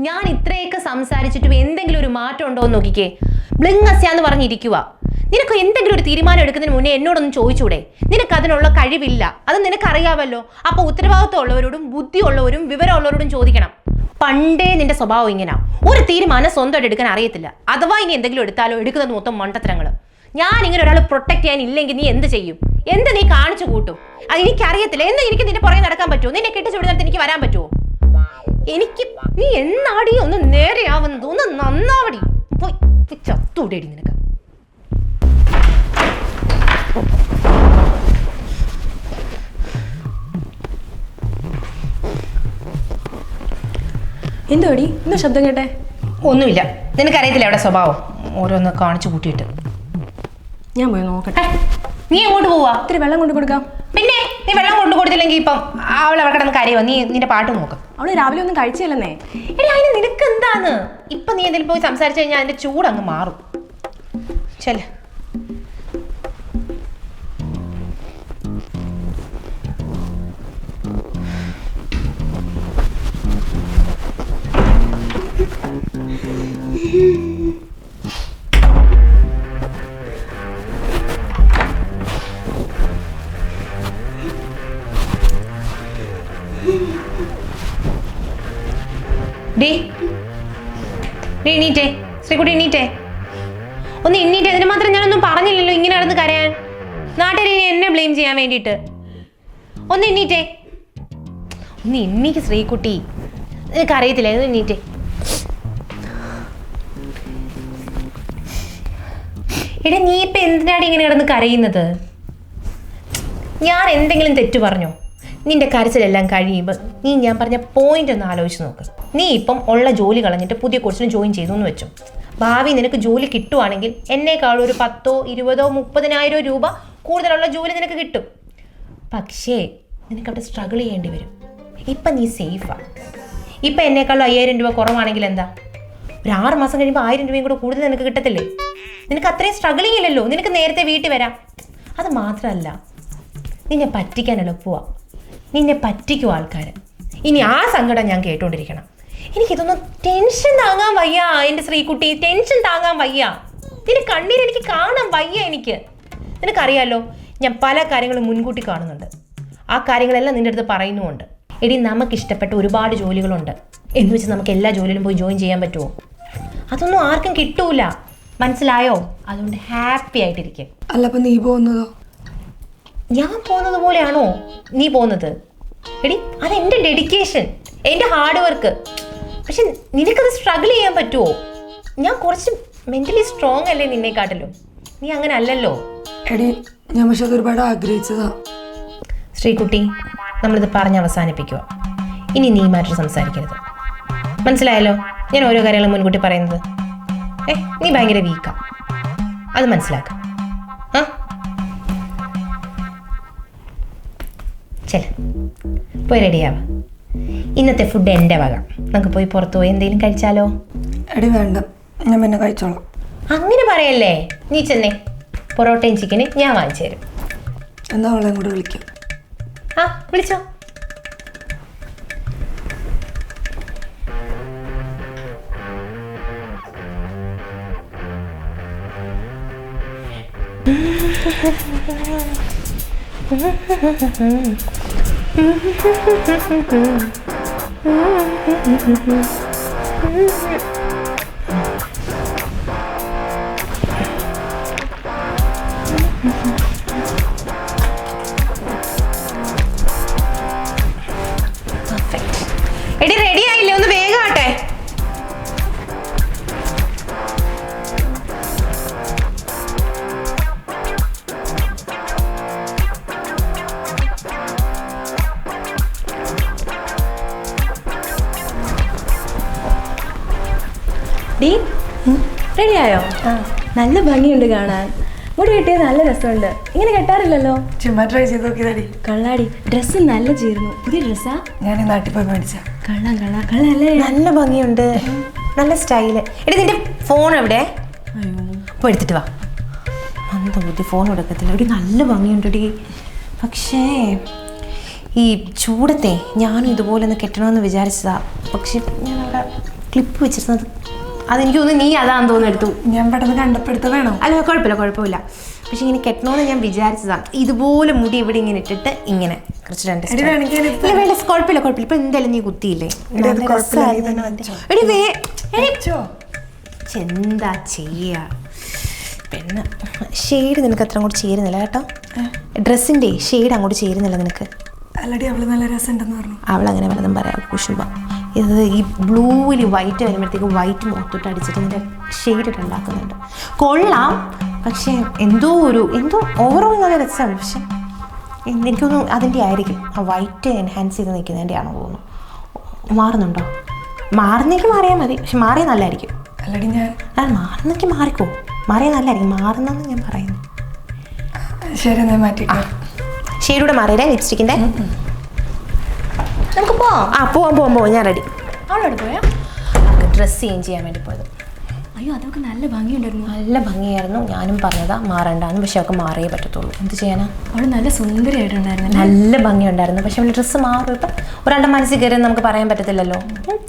ഞാൻ ഇത്രയൊക്കെ സംസാരിച്ചിട്ടും എന്തെങ്കിലും ഒരു മാറ്റം ഉണ്ടോ എന്ന് നോക്കിക്കേ. ബ്ലിങ്ങസ്യാന്ന് പറഞ്ഞിരിക്കുക. നിനക്ക് എന്തെങ്കിലും ഒരു തീരുമാനം എടുക്കുന്നതിന് മുന്നേ എന്നോടൊന്നും ചോദിച്ചൂടെ? നിനക്ക് അതിനുള്ള കഴിവില്ല, അത് നിനക്കറിയാമല്ലോ. അപ്പൊ ഉത്തരവാദിത്വം ഉള്ളവരോടും ബുദ്ധിയുള്ളവരും വിവരമുള്ളവരോടും ചോദിക്കണം. പണ്ടേ നിന്റെ സ്വഭാവം ഇങ്ങനെ. ഒരു തീരുമാനം സ്വന്തമായിട്ട് എടുക്കാൻ അറിയത്തില്ല. അഥവാ ഇനി എന്തെങ്കിലും എടുത്താലോ എടുക്കുന്നത് മൊത്തം മണ്ടത്തരങ്ങൾ. ഞാൻ ഇങ്ങനെ ഒരാൾ പ്രൊട്ടക്ട് ചെയ്യാൻ ഇല്ലെങ്കിൽ നീ എന്ത് ചെയ്യും? എന്ത് നീ കാണിച്ചു കൂട്ടും? അത് എനിക്കറിയത്തില്ല. എന്ന് എനിക്ക് നിന്റെ പുറകെ നടക്കാൻ പറ്റുമോ? നിന്നെ കെട്ടിച്ചു വിടുന്നിടത്ത് എനിക്ക് വരാൻ പറ്റുമോ? എനിക്ക് നീ എന്നാടി ഒന്ന് നേരെയാവുന്നത്? ഒന്ന് നന്നാവടി. പോയി ചത്തൂടേടി നിനക്ക്. എന്തോടി ഇന്ന് ശബ്ദം കേട്ടെ? ഒന്നുമില്ല. നിനക്കറിയത്തില്ല അവിടെ സ്വഭാവം ഓരോന്ന് കാണിച്ചു കൂട്ടിയിട്ട്. ഞാൻ പോയി നോക്കട്ടെ. നീ എങ്ങോട്ട് പോവാ? ഇത്തിരി വെള്ളം കൊണ്ടു കൊടുക്കാം. പിന്നെ നീ വെള്ളം കൊണ്ടു കൊടുത്തില്ലെങ്കിൽ ഇപ്പം അവൾ അവിടെ കിടന്ന് കരയോ? നീ നിന്റെ പാട്ട് നോക്ക്. അവള് രാവിലെ ഒന്നും കഴിച്ചില്ലെന്നേ. എടി അതിന് നിനക്ക് എന്താന്ന്? ഇപ്പൊ നീ എന്തെങ്കിലും പോയി സംസാരിച്ചു കഴിഞ്ഞാൽ അതിന്റെ ചൂട് അങ്ങ് മാറും. ചെല്ല. എണീറ്റേ ശ്രീകുട്ടി, എണീറ്റേ. ഒന്ന് എണ്ണീറ്റേ. അതിന് മാത്രം ഞാനൊന്നും പറഞ്ഞില്ലല്ലോ ഇങ്ങനെ നടന്ന് കരയാൻ. നാട്ടുകാർ എന്നെ ബ്ലെയിം ചെയ്യാൻ വേണ്ടിയിട്ട്. ഒന്ന് എണ്ണീറ്റേ. ഒന്ന് എണ്ണീക്ക് ശ്രീകുട്ടി. നിനക്കറിയത്തില്ല. ഒന്ന് എണ്ണീറ്റേ. എടാ നീ ഇപ്പം എന്തിനാണ് ഇങ്ങനെ കിടന്ന് കരയുന്നത്? ഞാൻ എന്തെങ്കിലും തെറ്റ് പറഞ്ഞോ? നിന്റെ കരച്ചിലെല്ലാം കഴിയുമ്പോൾ നീ ഞാൻ പറഞ്ഞ പോയിന്റ് ഒന്ന് ആലോചിച്ച് നോക്ക്. നീ ഇപ്പം ഉള്ള ജോലി കളഞ്ഞിട്ട് പുതിയ കോഴ്സിന് ജോയിൻ ചെയ്തു എന്ന് വെച്ചു. ഭാവി നിനക്ക് ജോലി കിട്ടുവാണെങ്കിൽ എന്നേക്കാളും ഒരു 10,000, 20,000, 30,000 രൂപ കൂടുതലുള്ള ജോലി നിനക്ക് കിട്ടും. പക്ഷേ നിനക്ക് അവിടെ സ്ട്രഗിൾ ചെയ്യേണ്ടി വരും. ഇപ്പം നീ സേഫാണ്. ഇപ്പം എന്നേക്കാളും 5,000 രൂപ കുറവാണെങ്കിൽ എന്താ? ഒരു 6 മാസം കഴിയുമ്പോൾ 1000 രൂപയും കൂടെ കൂടുതൽ നിനക്ക് കിട്ടത്തില്ലേ? നിനക്ക് അത്രയും സ്ട്രഗിളിങ് ഇല്ലല്ലോ. നിനക്ക് നേരത്തെ വീട്ടിൽ വരാം. അത് മാത്രമല്ല, നിന്നെ പറ്റിക്കാൻ എളുപ്പമാണ്. നിന്നെ പറ്റിക്കും ആൾക്കാർ. ഇനി ആ സങ്കടം ഞാൻ കേട്ടോണ്ടിരിക്കണം. എനിക്കിതൊന്നും ടെൻഷൻ താങ്ങാൻ വയ്യ എൻ്റെ ശ്രീകുട്ടി. ടെൻഷൻ താങ്ങാൻ വയ്യ. നിന്റെ കണ്ണീര് എനിക്ക് കാണാൻ വയ്യ. എനിക്ക് നിനക്കറിയാലോ, ഞാൻ പല കാര്യങ്ങളും മുൻകൂട്ടി കാണുന്നുണ്ട്. ആ കാര്യങ്ങളെല്ലാം നിൻ്റെ അടുത്ത് പറയുന്നുമുണ്ട്. എടി, നമുക്കിഷ്ടപ്പെട്ട ഒരുപാട് ജോലികളുണ്ട്. എന്ന് വെച്ച് നമുക്ക് എല്ലാ ജോലിയിലും പോയി ജോയിൻ ചെയ്യാൻ പറ്റുമോ? അതൊന്നും ആർക്കും കിട്ടൂല. മനസ്സിലായോ? അതുകൊണ്ട് ഹാപ്പി ആയിട്ടിരിക്കും. അല്ല, അപ്പൊ നീ പോകുന്നതോ? ഞാൻ പോകുന്നത് പോലെയാണോ നീ പോകുന്നത്? എടി, അത് എൻ്റെ ഡെഡിക്കേഷൻ, എൻ്റെ ഹാർഡ് വർക്ക്. പക്ഷെ നിനക്കത് സ്ട്രഗിൾ ചെയ്യാൻ പറ്റുമോ? ഞാൻ കുറച്ച് മെൻ്റലി സ്ട്രോങ് അല്ലേ നിന്നെക്കാട്ടിലും? നീ അങ്ങനെ അല്ലല്ലോ. എടി, ഞാൻ പക്ഷെ അത് ഒരുപാട് ആഗ്രഹിച്ചതാ. ശ്രീകുട്ടി, നമ്മളിത് പറഞ്ഞ് അവസാനിപ്പിക്കുക. ഇനി നീ മാറ്റി സംസാരിക്കരുത്. മനസ്സിലായല്ലോ ഞാൻ ഓരോ കാര്യങ്ങളും മുൻകൂട്ടി പറയുന്നത്? നീ ഭയങ്കര വീക്കാ, അത് മനസ്സിലാക്ക. ചെല പോയി റെഡിയാവാം. ഇന്നത്തെ ഫുഡ് എൻ്റെ വക. നമുക്ക് പോയി പുറത്ത് പോയി എന്തെങ്കിലും കഴിച്ചാലോ? എടി വേണ്ട, ഞാൻ പിന്നെ കഴിച്ചോളാം. അങ്ങനെ പറയല്ലേ. നീ ചെന്നേ, പൊറോട്ടയും ചിക്കനും ഞാൻ വാങ്ങിച്ചു തരും. എന്നാ അവളെ കൂടെ വിളിക്കാം. വിളിച്ചോ. എടി, റെഡി ആയില്ലേ? ഒന്ന് വേഗം ആട്ടെ. ഡീ, റെഡിയായോ? നല്ല ഭംഗിയുണ്ട് കാണാൻ. മുടി കെട്ടിയത് നല്ല രസമുണ്ട്. ഇങ്ങനെ കെട്ടാറില്ലല്ലോ. ചുമ്മാ ട്രൈ ചെയ്ത് നോക്കിയതാടി. കള്ളാടി, ഡ്രസ്സ് നല്ല ചേർന്നു. പുതിയ ഡ്രസ്സാ? ഞാൻ ഈ നാട്ടിൽ പോയി മേടിച്ച. കള്ളല്ലേ? നല്ല ഭംഗിയുണ്ട്, നല്ല സ്റ്റൈല്. എടി, നിന്റെ ഫോൺ എവിടെ? പോയി എടുത്തിട്ട് വാ. മന്ദബുദ്ധി, ഫോൺ എടുക്കത്തില്ല. എടി, നല്ല ഭംഗിയുണ്ടെടി. പക്ഷേ ഈ ചൂടത്തെ ഞാനും ഇതുപോലെ ഒന്ന് കെട്ടണമെന്ന് വിചാരിച്ചതാ. പക്ഷെ ഞാൻ അവിടെ ക്ലിപ്പ് വെച്ചിരുന്നത്. അതെനിക്ക് തോന്നുന്നു നീ അതാന്ന് തോന്നുന്നു എടുത്തു. ഞാൻ പെട്ടെന്ന് കണ്ടപ്പെടുത്ത വേണോ? അല്ല കുഴപ്പമില്ല. പക്ഷെ ഇങ്ങനെ കെട്ടണമെന്ന് ഞാൻ വിചാരിച്ചതാണ്. ഇതുപോലെ മുടി ഇവിടെ ഇങ്ങനെ ഇട്ടിട്ട് ഇങ്ങനെ കുറച്ച് രണ്ട് കുഴപ്പമില്ല. ഇപ്പൊ എന്തായാലും നീ കുത്തിയില്ലേ? എന്താ ചെയ്യാ പെണ്ണ്. ഷെയ്ഡ് നിനക്ക് അത്ര അങ്ങോട്ട് ചേരുന്നില്ല കേട്ടോ. ഡ്രസ്സിന്റെ ഷെയ്ഡ് അങ്ങോട്ട് ചേരുന്നില്ല നിനക്ക്. അല്ലടി അവള് നല്ല രസമുണ്ടെന്ന് പറഞ്ഞു. അവളങ്ങനെ വല്ലതും പറയാം കുശുമ്പ. ഇത് ഈ ബ്ലൂവിൽ വൈറ്റ് വരുമ്പോഴത്തേക്ക് വൈറ്റ് മുഖത്തോട്ട് അടിച്ചിട്ട് ഇതിൻ്റെ ഷെയ്ഡ് ഉണ്ടാക്കുന്നുണ്ട്. കൊള്ളാം, പക്ഷേ എന്തോ ഓവറോൾ നല്ല രസമാണ്. പക്ഷെ എനിക്കൊന്നും അതിൻ്റെ ആയിരിക്കും ആ വൈറ്റ് എൻഹാൻസ് ചെയ്ത് നിൽക്കുന്നതിൻ്റെ ആണോ തോന്നുന്നു. മാറുന്നുണ്ടോ? മാറുന്നെങ്കിൽ മാറിയാൽ മതി. പക്ഷെ മാറിയാൽ നല്ലതായിരിക്കും. അല്ലടി ഞാൻ മാറുന്നെങ്കിൽ മാറിക്കോ. മാറിയാൽ നല്ലതായിരിക്കും. മാറുന്നെന്ന് ഞാൻ പറയുന്നു. ശരി, ഞാൻ മാറ്റിക്കോ. ഷെയ്ഡൂടെ മാറിയില്ലേ ലിപ്സ്റ്റിക്കിൻ്റെ? നമുക്ക് പോവാം. ഞാൻ റെഡി. അവളോട് പോയാ ഡ്രസ്സ് ചേഞ്ച് ചെയ്യാൻ വേണ്ടി പോയത്. അയ്യോ, അതൊക്കെ നല്ല ഭംഗിയുണ്ടായിരുന്നു. നല്ല ഭംഗിയായിരുന്നു. ഞാനും പറഞ്ഞതാ മാറണ്ടാന്ന്. പക്ഷെ അവൾക്ക് മാറിയേ പറ്റത്തുള്ളൂ. എന്ത് ചെയ്യാനാ? അവൾ നല്ല സുന്ദരിയായിട്ടുണ്ടായിരുന്നു. നല്ല ഭംഗിയുണ്ടായിരുന്നു. പക്ഷെ അവളുടെ ഡ്രസ്സ് മാറും. ഇപ്പം ഒരാളുടെ മനസ്സിൽ കയറി നമുക്ക് പറയാൻ പറ്റത്തില്ലല്ലോ.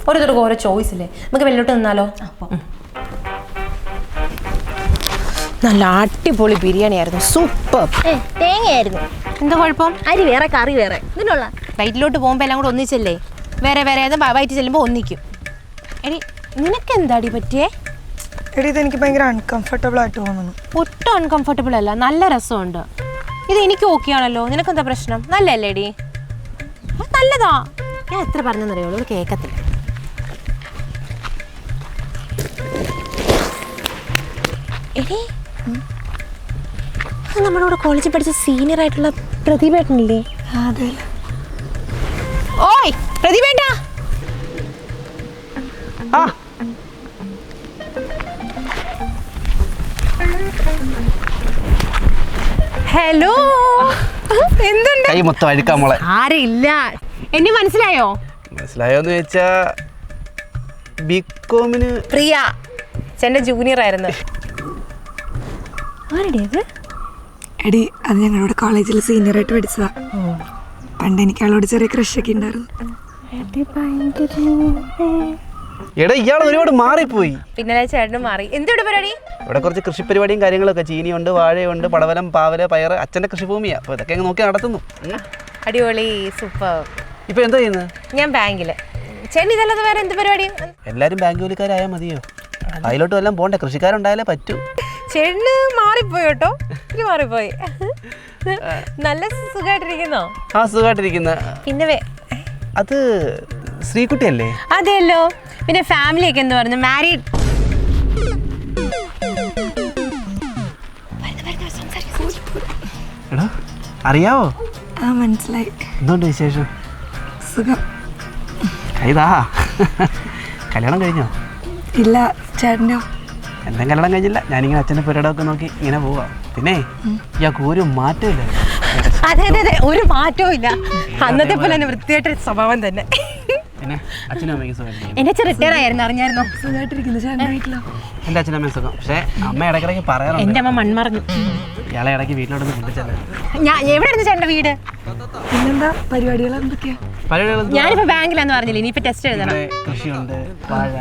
ഓരോരുത്തർക്കും ഓരോ ചോയ്സ് ഇല്ലേ. നമുക്ക് വെള്ളോട്ട് നിന്നാലോ? നല്ല അടിപൊളി ബിരിയാണി ആയിരുന്നു. സൂപ്പർ. തേങ്ങയായിരുന്നു. എന്താ കുഴപ്പം? അരി വേറെ കറി വേറെ. ഇതിനുള്ള വയറ്റിലോട്ട് പോകുമ്പോൾ എല്ലാം കൂടെ ഒന്നിച്ചല്ലേ? വേറെ വയറ്റ് ചെല്ലുമ്പോൾ ഒന്നിക്കും. എടി നിനക്ക് എന്താടി പറ്റിയേ? എടി ഇതെനിക്ക് ഭയങ്കര അൺകംഫർട്ടബിൾ ആയിട്ട് തോന്നുന്നു. ഒട്ടും അൺകംഫർട്ടബിൾ അല്ല, നല്ല രസമുണ്ട്. ഇത് എനിക്ക് ഓക്കെ ആണല്ലോ. നിനക്കെന്താ പ്രശ്നം? നല്ലല്ലേ എടി? നല്ലതാ. ഞാൻ എത്ര പറഞ്ഞെന്നറിയുള്ളൂ, ഇവിടെ കേൾക്കത്തില്ല. എടി നമ്മുടെ കൂടെ കോളേജിൽ പഠിച്ച സീനിയർ ആയിട്ടുള്ള പ്രതിഭേട്ടനില്ലേ? അതെ. ഓയ് പ്രതിഭേട്ടാ. ഹലോ, എന്തുണ്ട്? കൈ മൊത്തം അഴുക്കാം മോളെ. ആരില്ല. എന്നെ മനസ്സിലായോന്ന് ചോദിച്ചാ ബികോമിന് പ്രിയ എന്റെ ജൂനിയർ ആയിരുന്നു. എടി അത് ഞങ്ങളുടെ കോളേജിൽ സീനിയർ ആയിട്ട് പഠിച്ചതാ. പണ്ട് എനിക്ക് അവളോട് ചെറിയ ക്രഷൊക്കെ ഉണ്ടായിരുന്നു. എടാ ഇയാൾ ഒരുപാട് മാറിപ്പോയി. പിന്നെ ചേട്ടനും മാറി. എന്തിവിടെ പരിപാടി? ഇവിടെ കുറച്ച് കൃഷി പരിപാടിയും കാര്യങ്ങളൊക്കെ. ചീനിയുണ്ട്, വാഴയുണ്ട്, പടവലം, പാവല്, പയറ്. അച്ഛൻ്റെ കൃഷിഭൂമിയാണ്. അപ്പോൾ ഇതൊക്കെ നോക്കി നടത്തുന്നു. അടിപൊളി, സൂപ്പർ. ഇപ്പൊ എന്താ ചെയ്യുന്നത്? ഞാൻ ബാങ്കില്. ചേട്ടൻ ഇതല്ലാതെ വേറെ എന്ത് പരിപാടി? എല്ലാരും ബാങ്ക് ജോലിക്കാരായാൽ മതിയോ? അതിലോട്ട് വല്ലതും പോണ്ടേ? കൃഷിക്കാരുണ്ടായാലേ പറ്റൂ. ചേട്ടന് മാറിപ്പോയി കേട്ടോ. മാറിപ്പോയി. നല്ല സുഖമായിട്ടിരിക്കുന്നോ? ആ സുഖമായിട്ടിരിക്കുന്ന. പിന്നെ അത് ശ്രീകുട്ടിയല്ലേ? അതെയല്ലോ. പിന്നെ ഫാമിലി ഒക്കെ എന്ത് പറഞ്ഞു? മാരീഡ്? എടാ അറിയാവോ? മനസ്സിലായി. എന്തുകൊണ്ട് വിശേഷം? സുഖം. കൈതാ. കല്യാണം കഴിഞ്ഞോ? ഇല്ല. ചേട്ടൻ്റെ? എൻ്റെ കല്യാണം കഴിഞ്ഞില്ല. ഞാനിങ്ങനെ അച്ഛൻ്റെ പുരടമൊക്കെ നോക്കി ഇങ്ങനെ പോവാം. പിന്നെ ഇയാൾക്ക് ഒരു മാറ്റമില്ല. അതെ, ഒരു മാറ്റവും ഇല്ല. അന്നത്തെ പോലെ തന്നെ വൃത്തിയായിട്ട് സ്വഭാവം തന്നെ. പിന്നെ അച്ഛനും അമ്മയ്ക്ക് സുഖമായിട്ട്? എന്റെ അച്ഛൻ റിട്ടയർ ആയിരുന്നു, അറിഞ്ഞായിരുന്നോ? സുഖമായിട്ടിരിക്കുന്നു. ചേട്ടൻ്റെ വീട്ടിലോ? എൻ്റെ അച്ഛനമ്മയും സുഖം. പക്ഷേ അമ്മ ഇടയ്ക്കിടയ്ക്ക് പറയാറുണ്ട് എന്റെ അമ്മ മൺമറഞ്ഞു. ഇയാളെ ഇടയ്ക്ക് വീട്ടിലോട്ടൊന്ന് കൊണ്ടുചെല്ലേ. ഞാൻ എവിടെയായിരുന്നു ചേട്ടൻ്റെ വീട്? പിന്നെന്താ പരിപാടികൾ എന്തൊക്കെയാ? ഞാനിപ്പോ ബാങ്കിലാന്ന് പറഞ്ഞില്ലേ. ഇനിയിപ്പോ ടെസ്റ്റ് എഴുതണം. കൃഷിയുണ്ട്, വാഴ.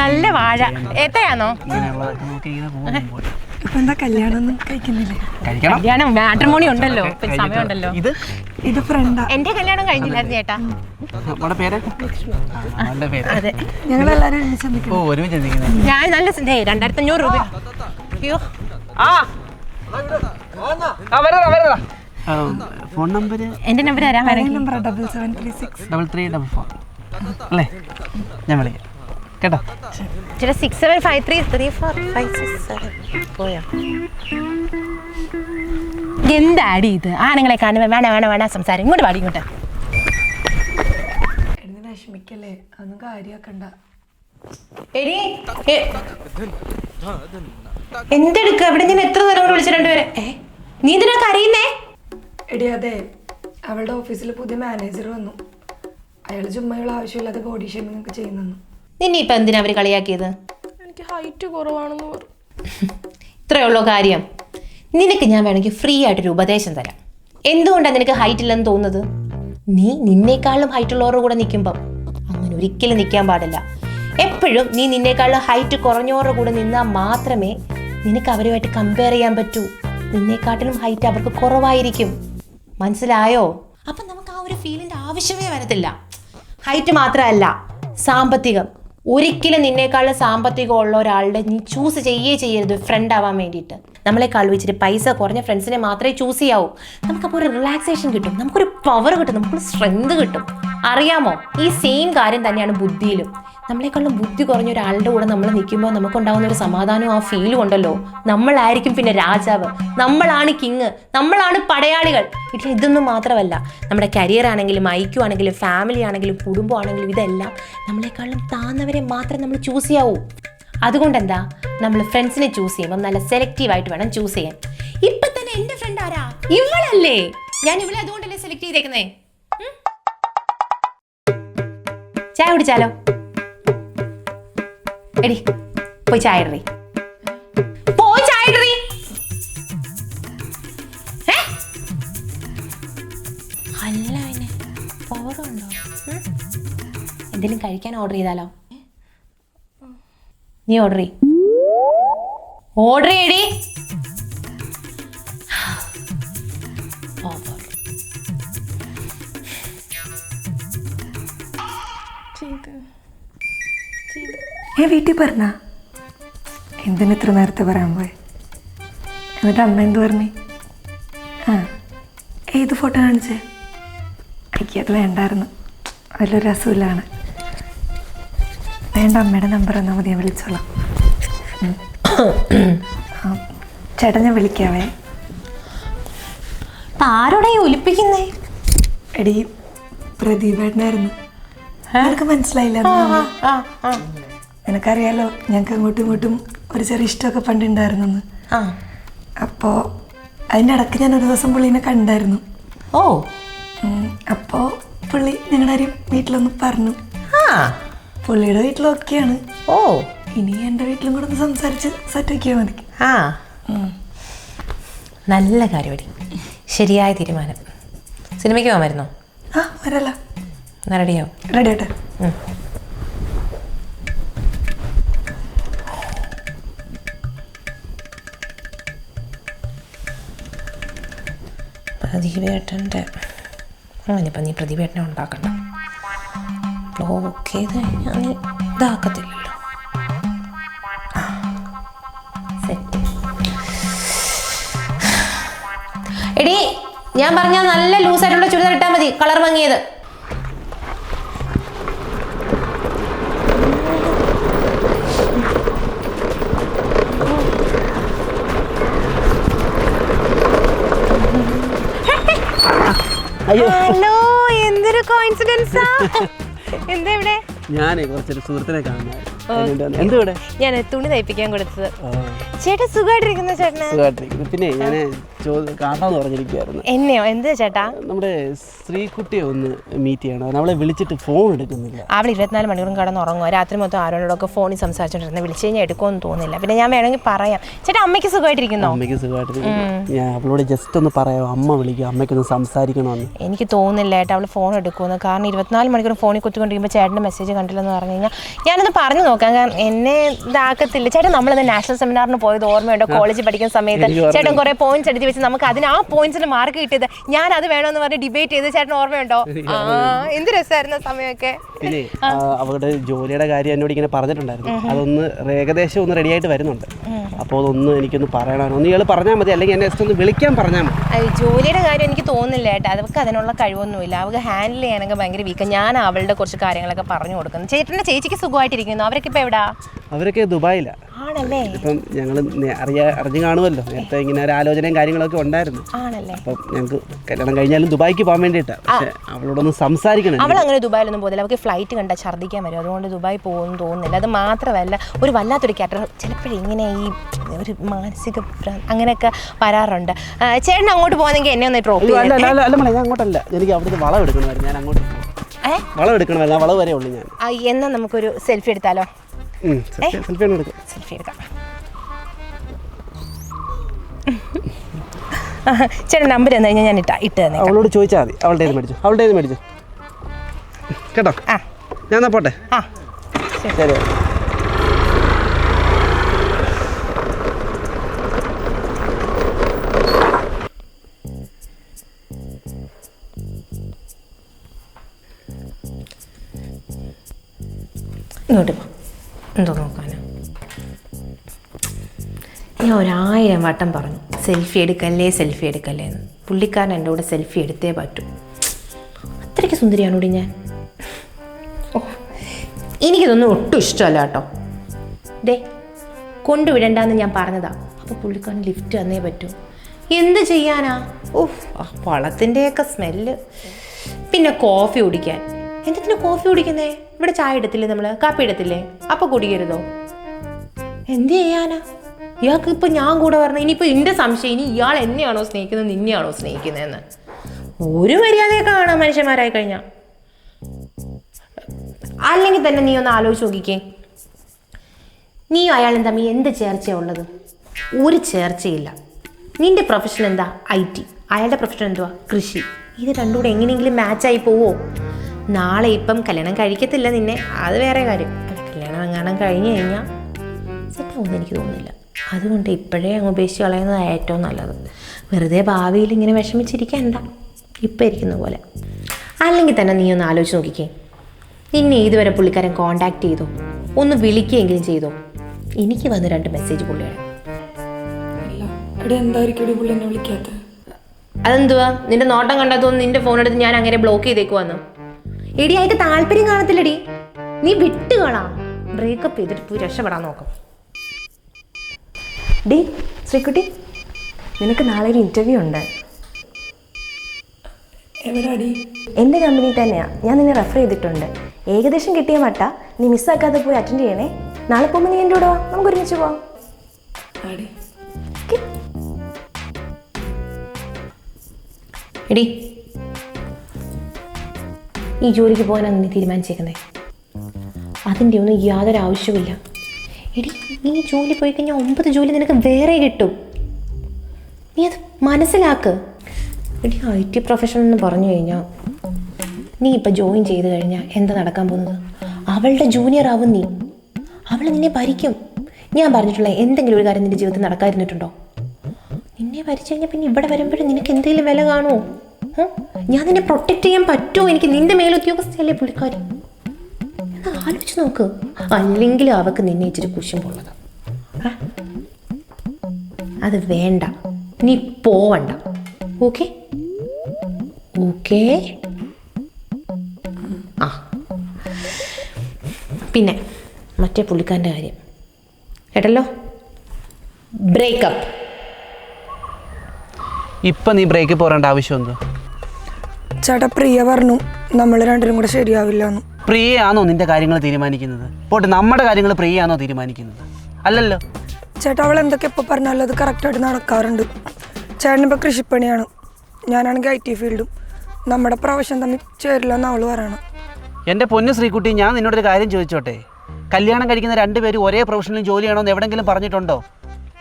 നല്ല വാഴ. എത്രയാണോ? ഇങ്ങനെയുള്ളതൊക്കെ നോക്കി ഇങ്ങനെ പോകുമ്പോൾ ഇപ്പൊ എന്താ കല്യാണം ഒന്നും കഴിക്കുന്നില്ലേ? കഴിക്കണം. കല്യാണം മാട്രിമോണി ഉണ്ടല്ലോ. സമയമുണ്ടല്ലോ. ഇത് ഫ്രണ്ടാ. എന്റെ കല്യാണം കഴിഞ്ഞില്ലായിരുന്നു ചേട്ടാ. നമ്മുടെ പേര്? അവന്റെ പേര്. അതെ, ഞങ്ങളെല്ലാരും ഒരുമിച്ച് ഞാൻ നല്ല 2500 രൂപ. അയ്യോ. Phone number? എന്റെ നമ്പർ തരാൻ വേണമെങ്കിൽ നമ്പർ 7736 3344 അല്ലേ? ഞാൻ വിളിക്കാം കേട്ടോ. ചേട്ടാ 67533456 പോയോ? എന്താടി ഇത്? ആണുങ്ങളെ കാണുമ്പോൾ വേണ സംസാരം. ഇങ്ങോട്ട് പാടി. ഇങ്ങോട്ട് വിഷമിക്കല്ലേ? അതൊന്നും കാര്യാക്കണ്ട. എന്തെടുക്ക ഇവിടെ? ഞാൻ എത്ര നേരം കൊണ്ട് വിളിച്ച രണ്ടുപേരെ. നീ എന്തിനാ കരയുന്നേ? എടി അതെ, അവളുടെ ഓഫീസിൽ പുതിയ മാനേജർ വന്നു. അയാൾ ചുമ്മയുള്ള ആവശ്യമില്ലാതെ ബോഡി ഷേമിംഗ് ഒക്കെ ചെയ്യുന്നു. നിന്നെ ഇപ്പൊ എന്തിനാ അവര് കളിയാക്കിയത്? എനിക്ക് ഹൈറ്റ് കുറവാണെന്ന് പറഞ്ഞു. ഇത്രയുള്ളൂ കാര്യം. നിനക്ക് ഞാൻ വേണമെങ്കിൽ ഫ്രീ ആയിട്ടൊരു ഉപദേശം തരാം. എന്തുകൊണ്ടാണ് നിനക്ക് ഹൈറ്റ് ഇല്ലെന്ന് തോന്നുന്നത്? നീ നിന്നേക്കാളും ഹൈറ്റുള്ളവരുടെ കൂടെ നിൽക്കുമ്പം അങ്ങനെ ഒരിക്കലും നിൽക്കാൻ പാടില്ല. എപ്പോഴും നീ നിന്നേക്കാളും ഹൈറ്റ് കുറഞ്ഞവരുടെ കൂടെ നിന്നാൽ മാത്രമേ നിനക്ക് അവരുമായിട്ട് കമ്പയർ ചെയ്യാൻ പറ്റൂ. നിന്നേക്കാട്ടിലും ഹൈറ്റ് അവർക്ക് കുറവായിരിക്കും. മനസ്സിലായോ? അപ്പം നമുക്ക് ആ ഒരു ഫീലിൻ്റെ ആവശ്യമേ വരത്തില്ല. ഹൈറ്റ് മാത്രമല്ല, സാമ്പത്തികം. ഒരിക്കലും നിന്നേക്കാളും സാമ്പത്തികം ഉള്ള ഒരാളുടെ നീ ചൂസ് ചെയ്യരുത് ഫ്രണ്ട് ആവാൻ വേണ്ടിയിട്ട്. നമ്മളെക്കാൾ വെച്ചിട്ട് പൈസ കുറഞ്ഞ ഫ്രണ്ട്സിനെ മാത്രമേ ചൂസ് ചെയ്യാവൂ. നമുക്കപ്പോൾ ഒരു റിലാക്സേഷൻ കിട്ടും, നമുക്കൊരു പവർ കിട്ടും, നമുക്കൊരു സ്ട്രെങ്ത് കിട്ടും. അറിയാമോ? ഈ സെയിം കാര്യം തന്നെയാണ് ബുദ്ധിയിലും. നമ്മളെക്കാളും ബുദ്ധി കുറഞ്ഞ ഒരാളുടെ കൂടെ നമ്മൾ നിൽക്കുമ്പോൾ നമുക്കുണ്ടാകുന്ന ഒരു സമാധാനവും ആ ഫീലും ഉണ്ടല്ലോ. നമ്മളായിരിക്കും പിന്നെ രാജാവ്, നമ്മളാണ് കിങ്, നമ്മളാണ് പടയാളികൾ. ഇതൊന്നും മാത്രമല്ല, നമ്മുടെ കരിയർ ആണെങ്കിലും ഐക്യു ആണെങ്കിലും ഫാമിലി ആണെങ്കിലും കുടുംബമാണെങ്കിലും ഇതെല്ലാം നമ്മളെക്കാളും താന്നവരെ മാത്രമേ നമ്മൾ ചൂസ് ചെയ്യാവൂ. അതുകൊണ്ട് എന്താ, നമ്മൾ ഫ്രണ്ട്സിനെ ചൂസ് ചെയ്യുമ്പോൾ നല്ല സെലക്റ്റീവായിട്ട് വേണം ചൂസ് ചെയ്യാൻ. ഇപ്പൊ തന്നെ എന്റെ ഫ്രണ്ട് ആരാ? ഇവളല്ലേ. ഞാൻ ഇവളെ അതുകൊണ്ടല്ലേ സെലക്ട് ചെയ്തേക്കുന്നേ. ചായ കുടിച്ചാലോ? എടി പോയി ചായ ഇടറി, പോയി ചായ ഇടറി. അല്ല പിന്നെ പവറുണ്ടോ? എന്തെങ്കിലും കഴിക്കാൻ ഓർഡർ ചെയ്താലോ? നീ ഓർഡർ ചെയ്യടി. വീട്ടിൽ പറഞ്ഞ എന്തിന് ഇത്ര നേരത്തെ പറയാൻ പോയി? എന്നിട്ട് അമ്മ എന്ത് പറഞ്ഞു? ഏത് ഫോട്ടോ കാണിച്ചേ? എനിക്കത് വേണ്ടായിരുന്നു, അതിലൊരു രസമില്ലാണ്. വേണ്ട, അമ്മയുടെ നമ്പർ എന്നാൽ മതി, ഞാൻ വിളിച്ചോളാം. ചേട്ടാ ഞാൻ വിളിക്കാവേ. ആരോടെ ഒലിപ്പിക്കുന്നേ? എടി പ്രദീപേട്ടനായിരുന്നു. ആർക്ക് മനസ്സിലായില്ല? നിനക്കറിയാലോ ഞങ്ങൾക്ക് അങ്ങോട്ടും ഇങ്ങോട്ടും ഒരു ചെറിയ ഇഷ്ടമൊക്കെ പണ്ടുണ്ടായിരുന്നെന്ന്. അപ്പോൾ അതിൻ്റെ ഇടയ്ക്ക് ഞാൻ ഒരു ദിവസം പുള്ളീനെ കണ്ടായിരുന്നു. അപ്പോൾ പുള്ളി ഞങ്ങളുടെ കാര്യം വീട്ടിലൊന്ന് പറഞ്ഞു. പുള്ളിയുടെ വീട്ടിലൊക്കെയാണ്. ഇനി എൻ്റെ വീട്ടിലും കൂടെ ഒന്ന് സംസാരിച്ച് സെറ്റാക്കിയാൽ മതി. നല്ല കാര്യമടി, ശരിയായ തീരുമാനം. സിനിമയ്ക്ക് പോകാൻ വരുന്നോ? വരല്ല. റെഡിയാവും. റെഡി ആട്ടെ. പ്രദീപേട്ടൻ്റെ അങ്ങനെയിപ്പം നീ പ്രദീപേട്ടനെ ഉണ്ടാക്കണ്ട. ബ്ലോക്ക് ചെയ്ത് കഴിഞ്ഞാൽ നീ ഇതാക്കത്തില്ലല്ലോ. സെറ്റ്. എടി ഞാൻ പറഞ്ഞ നല്ല ലൂസായിട്ടുള്ള ചുരിദാർ ഇട്ടാൽ മതി, കളർ ഭംഗിയത്. ഹലോ, എന്തൊരു കോയിൻസിഡൻസാ. എന്താ ഇവിടെ? ഞാനേ കുറച്ചൊരു സുഹൃത്തിനെ കാണുന്നത്. എന്തുവിടെ? ഞാൻ തുണി തയ്പ്പിക്കാൻ കൊടുത്തത്. ചേട്ടാ സുഖമായിട്ടിരിക്കുന്ന? ചേട്ടന് സുഖമായിട്ടിരിക്കുന്നു. പിന്നെ ഞാൻ കാണാമെന്ന് പറഞ്ഞിരിക്കുവായിരുന്നു. എന്നെയോ? എന്താ ചേട്ടാ? നമ്മുടെ ശ്രീകുട്ടിയെ ഒന്ന് മീറ്റ് ചെയ്യണം. നമ്മളെ വിളിച്ചിട്ട് ഫോൺ എടുക്കുന്നില്ല. അവൾ 24 മണിക്കൂറും കിടന്ന് ഉറങ്ങുക. രാത്രി മൊത്തം ആരോടൊക്കെ ഫോണിൽ സംസാരിച്ചോണ്ടിരുന്ന. വിളിച്ചു കഴിഞ്ഞാൽ എടുക്കുമെന്ന് തോന്നുന്നില്ല. പിന്നെ ഞാൻ വേണമെങ്കിൽ പറയാം. ചേട്ടാ അമ്മയ്ക്ക് സുഖമായിട്ടിരിക്കുന്നോ? അമ്മയ്ക്ക് സുഖമായിട്ടിരിക്കുന്നു. ഞാൻ അവളോട് ജസ്റ്റ് ഒന്ന് പറയാം, അമ്മ വിളിക്കും, അമ്മയ്ക്കൊന്ന് സംസാരിക്കണമെന്ന്. എനിക്ക് തോന്നുന്നില്ല ഏട്ടാ അവൾ ഫോൺ എടുക്കുമെന്ന്. കാരണം 24 മണിക്കൂർ ഫോണിൽ കുത്തിക്കൊണ്ടിരിക്കുമ്പോൾ ചേട്ടൻ്റെ മെസ്സേജ് കണ്ടില്ലെന്ന് പറഞ്ഞു കഴിഞ്ഞാൽ ഞാനൊന്ന് പറഞ്ഞു നോക്കാം. കാരണം എന്നെ ഇതാക്കത്തില്ല. ചേട്ടൻ നമ്മളത് നാഷണൽ സെമിനാറിന് പോയത് ഓർമ്മയുണ്ടോ? കോളേജിൽ പഠിക്കുന്ന സമയത്ത് ചേട്ടൻ കുറേ പോയിന്റ്സ് എടുത്ത് വെച്ച് നമുക്ക് അതിന് ആ പോയിന്റ്സിന് മാർക്ക് കിട്ടിയത്. ഞാൻ അത് വേണമെന്ന് പറഞ്ഞ് ഡിബേറ്റ് ചെയ്ത് ചേട്ടൻ ഓർമ്മയുണ്ടോ? എന്ത് രസമായിരുന്നു സമയമൊക്കെ. പിന്നെ അവരുടെ ജോലിയുടെ കാര്യം എന്നോട് ഇങ്ങനെ പറഞ്ഞിട്ടുണ്ടായിരുന്നു. അതൊന്ന് ഏകദേശം ഒന്ന് റെഡി ആയിട്ട് വരുന്നുണ്ട്. അപ്പോൾ അതൊന്ന് എനിക്കൊന്ന് പറയണം. ഒന്ന് ഇയാൾ പറഞ്ഞാൽ മതി, അല്ലെങ്കിൽ എന്നെ ജസ്റ്റ് ഒന്ന് വിളിക്കാൻ പറഞ്ഞാൽ മതി. ജോലിയുടെ കാര്യം എനിക്ക് തോന്നുന്നില്ല ഏട്ടാ. അവർക്ക് അതിനുള്ള കഴിവൊന്നുമില്ല. അവർക്ക് ഹാൻഡിൽ ചെയ്യാനൊക്കെ ഭയങ്കര വീക്ക്. ഞാൻ അവളുടെ കുറച്ച് കാര്യങ്ങളൊക്കെ പറഞ്ഞു കൊടുക്കുന്നു. ചേട്ടൻ്റെ ചേച്ചിക്ക് സുഖമായിട്ടിരിക്കുന്നു. അവരൊക്കെ ഇപ്പോൾ എവിടാ? അവരൊക്കെ ദുബായിലാണ്. ആണല്ലേ? ഇപ്പം ഞങ്ങൾ അറിഞ്ഞു കാണുമല്ലോ, നേരത്തെ ഇങ്ങനെ ഒരു ആലോചനയും കാര്യങ്ങളൊക്കെ ഉണ്ടായിരുന്നു. ആണല്ലേ? അപ്പം ഞങ്ങൾക്ക് കല്യാണം കഴിഞ്ഞാലും ദുബായിക്ക് പോകാൻ വേണ്ടിയിട്ടാണ്. പക്ഷേ അവളോടൊന്ന് സംസാരിക്കണം. അവൾ അങ്ങനെ ദുബായിലൊന്നും പോകുന്നില്ല. അവൾക്ക് ഫ്ലൈറ്റ് കണ്ടാൽ ഛർദ്ദിക്കാൻ വരും. അതുകൊണ്ട് ദുബായി പോകുമെന്ന് തോന്നുന്നില്ല. അത് മാത്രമല്ല ഒരു വല്ലാത്തൊരു ക്യാരക്ടർ ചിലപ്പോഴും ഇങ്ങനെ ഈ ഒരു മാനസിക അങ്ങനെയൊക്കെ വരാറുണ്ട്. ചേട്ടൻ അങ്ങോട്ട് പോകുന്നെങ്കിൽ എന്നെ ഒന്ന് ഡ്രോപ്പ് ചെയ്യാം. അല്ല ഞാൻ അങ്ങോട്ടല്ല, എനിക്ക് അവിടുത്തെ വളം എടുക്കണമായിരുന്നു. ഞാൻ അങ്ങോട്ട് വളം എടുക്കണമായിരുന്നു. ആ വളവ് വരെ ഉള്ളു ഞാൻ. എന്നാൽ നമുക്കൊരു സെൽഫി എടുത്താലോ? സെൽഫി എടുക്കാം. ചേട്ടൻ നമ്പർ തന്നു കഴിഞ്ഞാൽ ഞാൻ ഇട്ട് തന്നെ. അവളോട് ചോദിച്ചാൽ മതി. അവളുടെ മേടിച്ചു കേട്ടോ. ഞാൻ പോട്ടെ. ശരി. ഇങ്ങോട്ട് പോ. എന്തോ നോക്കാനാ? ഞാൻ 1000 വട്ടം പറഞ്ഞു സെൽഫി എടുക്കല്ലേ എന്ന്. പുള്ളിക്കാരൻ എൻ്റെ കൂടെ സെൽഫി എടുത്തേ പറ്റൂ. അത്രയ്ക്ക് സുന്ദരിയാണോടി ഞാൻ? ഓ, എനിക്കിതൊന്നും ഒട്ടും ഇഷ്ടമല്ല കേട്ടോ. ഡേ, കൊണ്ടുവിടണ്ടെന്ന് ഞാൻ പറഞ്ഞതാ. അപ്പോൾ പുള്ളിക്കാരൻ ലിഫ്റ്റ് തന്നേ പറ്റൂ. എന്ത് ചെയ്യാനാ? ഓഹ്, ആ വളത്തിൻ്റെയൊക്കെ സ്മെല്ല്. പിന്നെ കോഫി കുടിക്കാൻ. എന്തിനാ കോഫി കുടിക്കുന്നേ? ഇവിടെ ചായ എടുത്തില്ലേ, നമ്മൾ കാപ്പി എടുത്തില്ലേ? അപ്പോൾ കുടിക്കരുതോ? എന്ത് ചെയ്യാനാ? ഇയാൾക്ക് ഇപ്പം ഞാൻ കൂടെ പറഞ്ഞു. ഇനിയിപ്പോൾ എൻ്റെ സംശയം, ഇനി ഇയാൾ എന്നെയാണോ സ്നേഹിക്കുന്നത്, നിന്നെയാണോ സ്നേഹിക്കുന്നതെന്ന്. ഒരു മര്യാദയൊക്കെ കാണാം മനുഷ്യന്മാരായി കഴിഞ്ഞാൽ. അല്ലെങ്കിൽ തന്നെ നീ ഒന്ന് ആലോചിച്ച് നോക്കിക്കേ. നീയും അയാളും തമ്മിൽ എന്ത് ചേർച്ചയാണ് ഉള്ളത്? ഒരു ചേർച്ചയില്ല. നിന്റെ പ്രൊഫഷൻ എന്താ? IT. അയാളുടെ പ്രൊഫഷൻ എന്തുവാ? കൃഷി. ഇത് രണ്ടും കൂടെ എങ്ങനെയെങ്കിലും മാച്ചായി പോവോ? നാളെ ഇപ്പം കല്യാണം കഴിക്കത്തില്ല നിന്നെ, അത് വേറെ കാര്യം. കല്യാണം എങ്ങാനും കഴിഞ്ഞ് കഴിഞ്ഞാൽ സെറ്റാവുമെന്ന് എനിക്ക് തോന്നുന്നില്ല. അതുകൊണ്ട് ഇപ്പോഴേ അങ്ങ് ഉപേക്ഷിച്ച് കളയുന്നതാണ് ഏറ്റവും നല്ലത്. വെറുതെ ഭാവിയിൽ ഇങ്ങനെ വിഷമിച്ചിരിക്കണ്ട, ഇപ്പം ഇരിക്കുന്ന പോലെ. അല്ലെങ്കിൽ തന്നെ നീ ഒന്ന് ആലോചിച്ച് നോക്കിക്കേ. നിന്നെ ഇതുവരെ പുള്ളിക്കാരൻ കോണ്ടാക്ട് ചെയ്തോ? ഒന്ന് വിളിക്കുകയെങ്കിലും ചെയ്തോ? എനിക്ക് വന്ന് 2 മെസ്സേജ് പുള്ളിയാണ്. അതെന്തുവാ? നിന്റെ നോട്ടം കണ്ടാത്തോന്ന് നിന്റെ ഫോൺ എടുത്ത് ഞാൻ അങ്ങനെ ബ്ലോക്ക് ചെയ്തേക്കുവാന്ന്. എടി, അതിന്റെ താല്പര്യം കാണത്തില്ലടി. നീ വിട്ടുകളാ. ബ്രേക്കപ്പ് ചെയ്തിട്ട് പോയി രക്ഷപ്പെടാൻ നോക്കാം. ഡി ശ്രീകുട്ടി, നിനക്ക് നാളെ ഒരു ഇൻ്റർവ്യൂ ഉണ്ട്. എവിടാടി? എൻ്റെ കമ്പനി തന്നെയാണ്. ഞാൻ നിന്നെ റെഫർ ചെയ്തിട്ടുണ്ട്. ഏകദേശം കിട്ടിയ മട്ട. നീ മിസ്സാക്കാതെ പോയി അറ്റൻഡ് ചെയ്യണേ. നാളെ പോകുമ്പോൾ നീ എൻ്റെ കൂടെ വാ, നമുക്ക് ഒരുമിച്ച് പോവാം. എടി, ഈ ജോലിക്ക് പോകാനാണ് നീ തീരുമാനിച്ചേക്കുന്നത്. അതിൻ്റെ ഒന്നും യാതൊരു ആവശ്യമില്ല. എടി, നീ ജോലി പോയി കഴിഞ്ഞാൽ 9 ജോലി നിനക്ക് വേറെ കിട്ടും. നീ അത് മനസ്സിലാക്ക്. എടി, IT പ്രൊഫഷൻ എന്ന് പറഞ്ഞു കഴിഞ്ഞാൽ നീ ഇപ്പം ജോയിൻ ചെയ്ത് കഴിഞ്ഞാൽ എന്താ നടക്കാൻ പോകുന്നത്? അവളുടെ ജൂനിയർ ആവും നീ. അവൾ നിന്നെ ഭരിക്കും. ഞാൻ പറഞ്ഞിട്ടുള്ള എന്തെങ്കിലും ഒരു കാര്യം നിൻ്റെ ജീവിതത്തിൽ നടക്കാതിരുന്നിട്ടുണ്ടോ? നിന്നെ ഭരിച്ചു കഴിഞ്ഞാൽ പിന്നെ ഇവിടെ വരുമ്പോഴും നിനക്ക് എന്തെങ്കിലും വില കാണുമോ? ഞാൻ നിന്നെ പ്രൊട്ടക്റ്റ് ചെയ്യാൻ പറ്റുമോ? എനിക്ക് നിന്റെ മേലുദ്യോഗസ്ഥയല്ലേ പുള്ളിക്കാരി. ആലോചിച്ച് നോക്ക്. അല്ലെങ്കിൽ അവക്ക് നിന്നെ ഇച്ചിരി കുശുമ്പുള്ളത്. അത് വേണ്ട, നീ പോവണ്ട. Okay okay? ആ, പിന്നെ മറ്റേ പുള്ളിക്കാരൻ്റെ കാര്യം കേട്ടല്ലോ. ബ്രേക്കപ്പ്. ഇപ്പം നീ ബ്രേക്ക് പോരേണ്ട ആവശ്യം എന്തോ? ചേട്ടാ, പ്രിയ പറഞ്ഞു നമ്മൾ രണ്ടിലും കൂടെ ശരിയാവില്ല എന്ന്. പ്രിയയാണോ നിന്റെ കാര്യങ്ങൾ തീരുമാനിക്കുന്നത്? പോട്ടെ, നമ്മുടെ കാര്യങ്ങൾ പ്രിയയാണോ തീരുമാനിക്കുന്നത്? അല്ലല്ലോ. ചേട്ടാ, അവൾ എന്തൊക്കെ എപ്പോൾ പറഞ്ഞാലും അത് കറക്റ്റായിട്ട് നടക്കാറുണ്ട്. ചേട്ടനിപ്പോൾ കൃഷിപ്പണിയാണ്, ഞാനാണെങ്കിൽ IT ഫീൽഡും. നമ്മുടെ പ്രൊഫഷൻ തമ്മിൽ ചേരില്ല എന്ന് അവൾ പറയണം. എൻ്റെ പൊന്നു ശ്രീകുട്ടി, ഞാൻ നിന്നോടൊരു കാര്യം ചോദിച്ചോട്ടെ? കല്യാണം കഴിക്കുന്ന 2 പേരും ഒരേ പ്രൊഫഷനിൽ ജോലി ചെയ്യണമെന്ന് എവിടെയെങ്കിലും പറഞ്ഞിട്ടുണ്ടോ?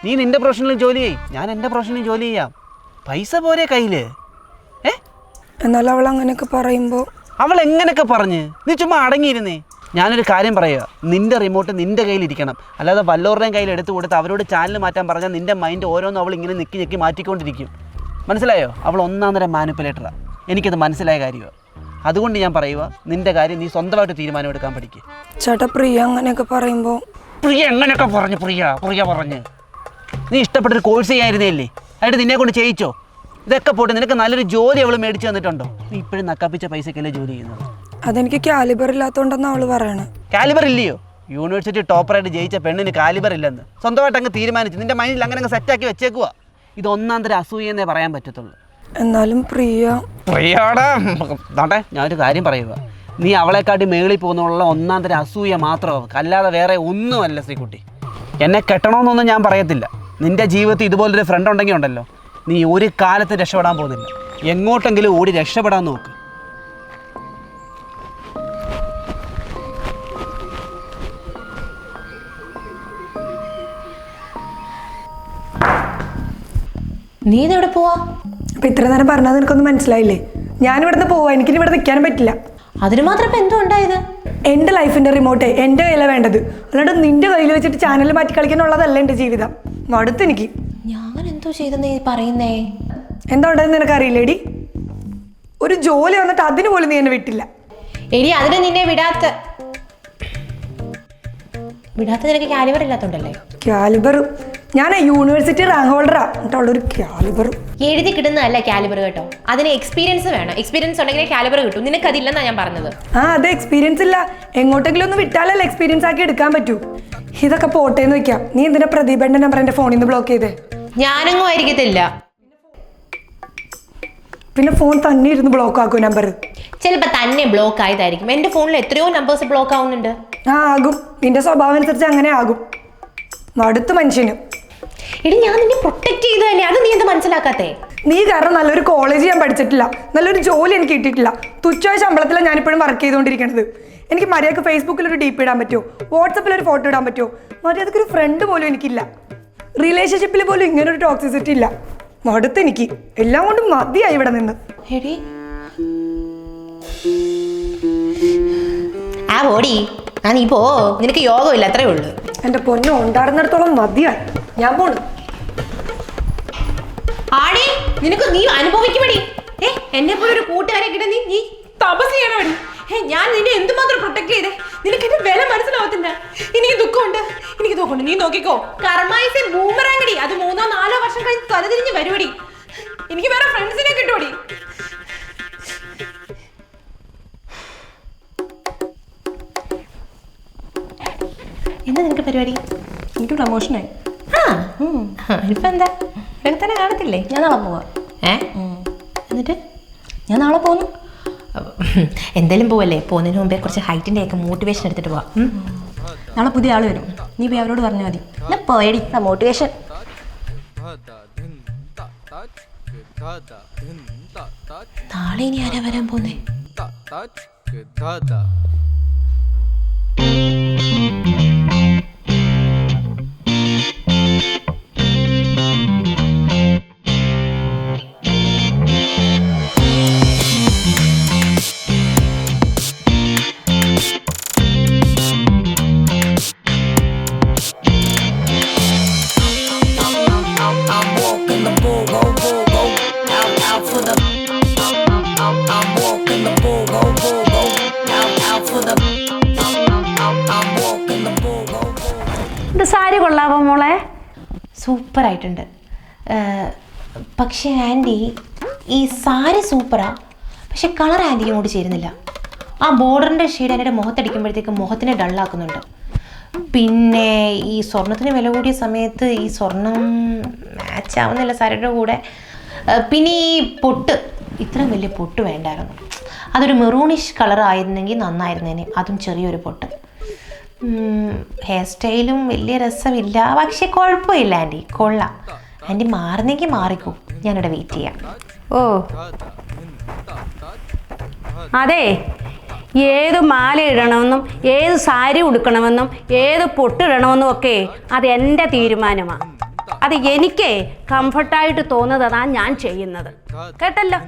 നീ നിൻ്റെ പ്രൊഫഷനിൽ ജോലി ചെയ്യ്, ഞാൻ എൻ്റെ പ്രൊഫഷനിൽ ജോലി ചെയ്യാം. പൈസ പോരെ കയ്യിൽ? എന്നാൽ അവൾ അങ്ങനെയൊക്കെ പറയുമ്പോൾ അവൾ എങ്ങനെയൊക്കെ പറഞ്ഞ്? നീ ചുമ്മാ അടങ്ങിയിരുന്നേ. ഞാനൊരു കാര്യം പറയുക, നിൻ്റെ റിമോട്ട് നിൻ്റെ കയ്യിലിരിക്കണം. അല്ലാതെ വല്ലവരുടെയും കയ്യിൽ എടുത്തു കൊടുത്ത് അവരോട് ചാനൽ മാറ്റാൻ പറഞ്ഞാൽ നിൻ്റെ മൈൻഡ് ഓരോന്നും അവൾ ഇങ്ങനെ ഞെക്കി മാറ്റിക്കൊണ്ടിരിക്കും. മനസ്സിലായോ? അവൾ 1 മാനിപ്പുലേറ്ററാണ്. എനിക്കത് മനസ്സിലായ കാര്യമാണ്. അതുകൊണ്ട് ഞാൻ പറയുക, നിൻ്റെ കാര്യം നീ സ്വന്തമായിട്ട് തീരുമാനമെടുക്കാൻ പഠിക്കുക. ചേട്ടാ, പ്രിയ അങ്ങനെയൊക്കെ പറയുമ്പോൾ പ്രിയ എങ്ങനെയൊക്കെ പറഞ്ഞു? പ്രിയ പറഞ്ഞ് നീ ഇഷ്ടപ്പെട്ടൊരു കോഴ്സ് ചെയ്യായിരുന്നേല്ലേ? ആയിട്ട് നിന്നെ കൊണ്ട് ചെയ്യിച്ചോ? ഇതൊക്കെ പോട്ടെ, നിനക്ക് നല്ലൊരു ജോലി അവൾ മേടിച്ചു തന്നിട്ടുണ്ടോ? നീ ഇപ്പോഴും നക്കാപ്പിച്ച പൈസക്കല്ലേ ജോലി ചെയ്യുന്നത്? അതെനിക്ക് കാലിബർ ഇല്ലാത്തതുകൊണ്ടെന്ന് അവൾ പറയണേ. കാലിബർ ഇല്ലയോ? യൂണിവേഴ്സിറ്റി ടോപ്പറായിട്ട് ജയിച്ച പെണ്ണിന് കാലിബർ ഇല്ലെന്ന് സ്വന്തമായിട്ട് അങ്ങ് തീരുമാനിച്ചു. നിന്റെ മൈൻഡിൽ അങ്ങനെ അങ്ങ് സെറ്റാക്കി വെച്ചേക്കുക. ഇത് 1 അസൂയെന്നേ പറയാൻ പറ്റത്തുള്ളൂ. എന്നാലും പ്രിയയുടെ ഞാനൊരു കാര്യം പറയുക, നീ അവളെക്കാട്ടി മേളിൽ പോകുന്നുള്ള 1 അസൂയ മാത്രമാവും, അല്ലാതെ വേറെ ഒന്നുമല്ല ശ്രീകുട്ടി. എന്നെ കെട്ടണമെന്നൊന്നും ഞാൻ പറയത്തില്ല. നിന്റെ ജീവിതത്തിൽ ഇതുപോലൊരു ഫ്രണ്ട് ഉണ്ടെങ്കിൽ ഉണ്ടല്ലോ, നീ ഒരു കാലത്ത് രക്ഷപ്പെടാൻ പോകുന്നില്ല. എങ്ങോട്ടെങ്കിലും ഓടി രക്ഷപ്പെടാൻ നോക്ക്. നീ ഇതെവിടെ പോവാ? അപ്പം ഇത്ര നേരം പറഞ്ഞാൽ നിനക്കൊന്നും മനസ്സിലായില്ലേ? ഞാനിവിടുന്ന് പോവാ, എനിക്കിനി ഇവിടെ നിൽക്കാനും പറ്റില്ല. അതിന് മാത്രം ഇപ്പം എന്തോ ഉണ്ടായത്? എൻ്റെ ലൈഫിൻ്റെ റിമോട്ട് എൻ്റെ കയ്യിലാണ് വേണ്ടത്, അല്ലാണ്ട് നിൻ്റെ കയ്യിൽ വെച്ചിട്ട് ചാനൽ മാറ്റി കളിക്കാനുള്ളതല്ല എൻ്റെ ജീവിതം. മടുത്ത് എനിക്ക്. ഞാൻ എന്തോ ചെയ്തെന്നേ പറയുന്നേ? എന്താ ഉണ്ടെന്ന് നിനക്കറിയില്ലേടി? ഒരു ജോലി വന്നിട്ട് അതിന് പോലും നീ എന്നെ വിട്ടില്ല. എടി അതിന് നിന്നെ വിടാത്ത നിനക്ക് കാലിബർ ഇല്ലാത്തോണ്ടല്ലേ? കാലിബർ? ഞാൻ യൂണിവേഴ്സിറ്റി റാങ്ക് ഹോൾഡറാ, എന്നിട്ടുള്ളൊരു കാലിബർ. എഴുതി കിട്ടുന്നതല്ല കാലിബർ കേട്ടോ, അതിന് എക്സ്പീരിയൻസ് വേണം. എക്സ്പീരിയൻസ് ഉണ്ടെങ്കിൽ കാലിബർ കിട്ടും. നിനക്ക് അതില്ലെന്നാ ഞാൻ പറഞ്ഞത്. അത് എക്സ്പീരിയൻസ് ഇല്ല, എങ്ങോട്ടെങ്കിലും ഒന്ന് വിട്ടാലല്ലേ എക്സ്പീരിയൻസ് ആക്കി എടുക്കാൻ പറ്റൂ. ഇതൊക്കെ പോട്ടേന്ന് വെക്കാം. നീ എന്തിനാ പ്രദീപന്റെ നമ്പർ എൻ്റെ ഫോണിൽ നിന്ന് ബ്ലോക്ക് ചെയ്തേ? ഞാനൊന്നും ആയിരിക്കത്തില്ല. പിന്നെ ഫോൺ തന്നെ ഇരുന്ന് ബ്ലോക്ക് ആക്കും നമ്പർ? ചിലപ്പോൾ തന്നെ ബ്ലോക്ക് ആയതായിരിക്കും. എൻ്റെ ഫോണിൽ എത്രയോ നമ്പേഴ്സ് ബ്ലോക്ക് ആവുന്നുണ്ട്. ആകും, നിന്റെ സ്വഭാവം അനുസരിച്ച് അങ്ങനെ ആകും. അടുത്ത മനുഷ്യന്. എടി ഞാൻ നിന്നെ പ്രൊട്ടക്ട് ചെയ്തതല്ലേ, അത് നീ എന്താ മനസ്സിലാക്കാത്തേ? നീ കാരണം നല്ലൊരു കോളേജ് ഞാൻ പഠിച്ചിട്ടില്ല, നല്ലൊരു ജോലി എനിക്ക് കിട്ടിയിട്ടില്ല. തുച്ഛമായ ശമ്പളത്തിലാണ് ഞാനിപ്പോഴും വർക്ക് ചെയ്തുകൊണ്ടിരിക്കുന്നത്. എനിക്ക് മര്യാദക്ക് ഫേസ്ബുക്കിൽ ഒരു DP ഇടാൻ പറ്റുമോ, വാട്സപ്പിൽ ഒരു ഫോട്ടോ ഇടാൻ പറ്റുമോ? മര്യാദക്ക് ഒരു ഫ്രണ്ട് പോലും എനിക്കില്ല. റിലേഷൻഷിപ്പിൽ പോലും ഇങ്ങനൊരു ടോക്സിസിറ്റി ഇല്ല. മടുത്ത് എനിക്ക്, എല്ലാം കൊണ്ടും മതിയായി ഇവിടെ നിന്ന്. എടി ആ ഓടി നീ പോ, നിനക്ക് യോഗമില്ല, അത്രേ ഉള്ളൂ. എൻ്റെ പൊന്നു ഉണ്ടായിരുന്നിടത്തോളം മതിയായി, ഞാൻ പോണു. ആടി നിനക്ക് നീ അനുഭവിക്കുമടി. എന്നെ പോലെ ഒരു കൂട്ടുകാരെ കിട്ടാൻ നീ തപസ് ചെയ്യണമടി. ഞാൻ നിന്നെ എന്തുമാത്രം പ്രൊട്ടക്ട് ചെയ്തേ, നിനക്ക് എന്റെ വില മനസ്സിലാവത്തില്ല. എനിക്ക് ദുഃഖമുണ്ട്. നീ നോക്കിക്കോ, കർമായിസെ ബൂമറാങ്ങടി. അത് 3-4 വർഷം കഴിഞ്ഞ് തലതിരിഞ്ഞ് വരുവടി. എനിക്ക് വേറെ ഫ്രണ്ട്സിനെ കിട്ടുമടി. എന്താ നിനക്ക് പരിപാടി? എനിക്ക് പ്രമോഷനായി. ഇപ്പൊ എന്താ ഇവിടെ തന്നെ കാണത്തില്ലേ? ഞാൻ നാളെ പോവാ. എന്നിട്ട് ഞാൻ നാളെ പോന്നു. എന്തായാലും പോവല്ലേ, പോകുന്നതിന് മുമ്പേ കുറച്ച് ഹൈറ്റിൻ്റെ ഒക്കെ മോട്ടിവേഷൻ എടുത്തിട്ട് പോവാം. നാളെ പുതിയ ആൾ വരും, നീ പോയി അവരോട് പറഞ്ഞാൽ മതി. ഞാൻ പോയടി മോട്ടിവേഷൻ. നാളെ ഇനി ആരാ വരാൻ പോന്നേ? സാരി കൊള്ളാവോ മോളെ? സൂപ്പറായിട്ടുണ്ട്. പക്ഷേ ആൻറ്റി, ഈ സാരി സൂപ്പറാ, പക്ഷെ കളർ ആൻറ്റിക്ക് ഇങ്ങോട്ട് ചേരുന്നില്ല. ആ ബോർഡറിൻ്റെ ഷെയ്ഡ് എൻ്റെ മുഖത്തടിക്കുമ്പോഴത്തേക്ക് മുഖത്തിനെ ഡള്ളാക്കുന്നുണ്ട്. പിന്നെ ഈ സ്വർണത്തിന് വില കൂടിയ സമയത്ത് ഈ സ്വർണം മാച്ച് ആവുന്നില്ല സാരിയുടെ കൂടെ. പിന്നെ ഈ പൊട്ട്, ഇത്രയും വലിയ പൊട്ട് വേണ്ടായിരുന്നു. അതൊരു മെറൂണിഷ് കളർ ആയിരുന്നെങ്കിൽ നന്നായിരുന്നേനെ. അതും ചെറിയൊരു പൊട്ട്. ഹെയർ സ്റ്റൈലും വലിയ രസമില്ല, പക്ഷെ കുഴപ്പമില്ല ആൻറ്റി, കൊള്ളാം. ആൻറ്റി മാറുന്നെങ്കിൽ മാറിക്കോ, ഞാനിവിടെ വെയിറ്റ് ചെയ്യാം. ഓ അതെ, ഏത് മാല ഇടണമെന്നും ഏത് സാരി ഉടുക്കണമെന്നും ഏത് പൊട്ടിടണമെന്നും ഒക്കെ അത് എൻ്റെ തീരുമാനമാണ്. അത് എനിക്ക് കംഫർട്ടായിട്ട് തോന്നുന്നതാണ് ഞാൻ ചെയ്യുന്നത്, കേട്ടല്ലോ?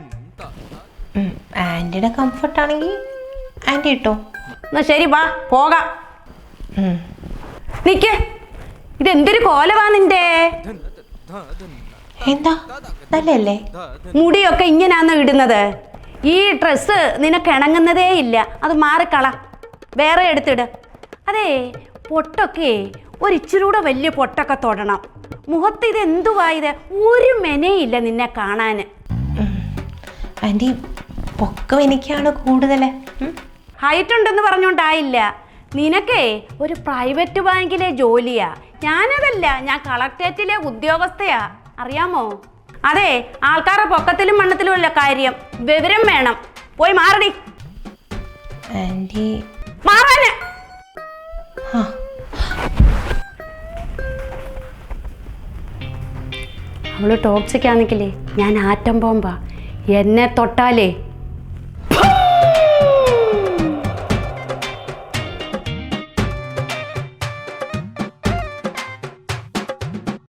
ആൻറ്റിയുടെ കംഫർട്ടാണെങ്കിൽ ആൻറ്റി ഇട്ടോ. എന്നാ ശരി, വാ പോകാം. നിക്ക്, ഇതെന്തൊരു കോലവാ നിന്റെ? എന്താ നല്ലല്ലേ? മുടിയൊക്കെ ഇങ്ങനെയാണോ ഇടുന്നത്? ഈ ഡ്രസ്സ് നിനക്ക് ഇണങ്ങുന്നതേ ഇല്ല, അത് മാറിക്കള, വേറെ എടുത്തിട്. അതെ, പൊട്ടൊക്കെ ഒരിച്ചിരൂടെ വലിയ പൊട്ടൊക്കെ തൊടണം. മുഖത്ത് ഇത് എന്തുവാ ഇത്? ഒരു മെനയില്ല നിന്നെ കാണാൻ. ആൻറ്റി പൊക്കം എനിക്കാണ് കൂടുതൽ. ഹൈറ്റ് ഉണ്ടെന്ന് പറഞ്ഞോണ്ടായില്ല. നിനക്കേ ഒരു പ്രൈവറ്റ് ബാങ്കിലെ ജോലിയാ, ഞാനതല്ല, ഞാൻ കളക്ടറേറ്റിലെ ഉദ്യോഗസ്ഥയാ, അറിയാമോ? അതെ, ആൾക്കാരുടെ പൊക്കത്തിലും മണ്ണത്തിലും അല്ല കാര്യം, വിവരം വേണം. പോയി മാറടി. ആൻറ്റി മാറാന്. അവള് ടോക്സിക് ആണെങ്കിലേ ഞാൻ ആറ്റം ബോംബാ. എന്നെ തൊട്ടാലേ